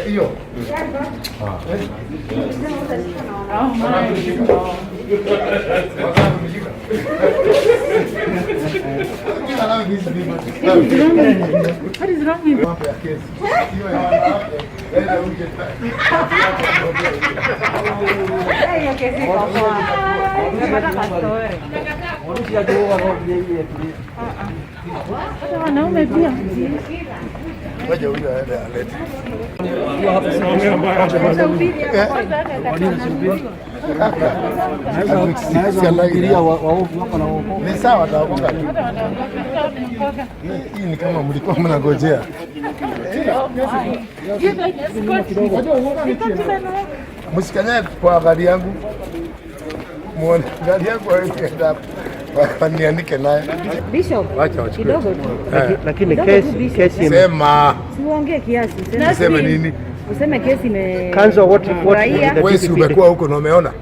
hiyo. What is wrong with you? Wanaume pia Wacha huyo aende alete. Ni sawa ataokoka tu. Hii ni kama mlikuwa mnangojea. Msikanye kwa gari yangu. Muone gari yangu haiko waniandike naye. Bishop, kidogo tu. Lakini kesi Sema. Siongee kiasi. Sema nini? Useme kesi ime Kanzo what wewe si umekuwa huko na umeona?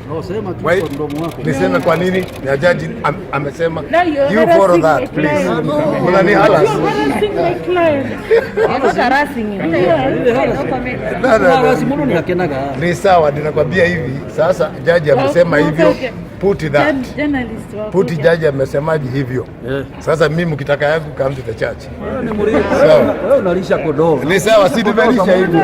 No, sema tu kwa mdomo wako. Niseme kwa nini? Na jaji amesema you follow that please. Unani halas. Ni sawa, ninakwambia hivi sasa, jaji amesema hivyo, put that. Put jaji amesemaje hivyo. Sasa mimi mkitaka yangu come to the church. Wewe unalisha kondoo. Ni sawa, si tumelisha hivyo.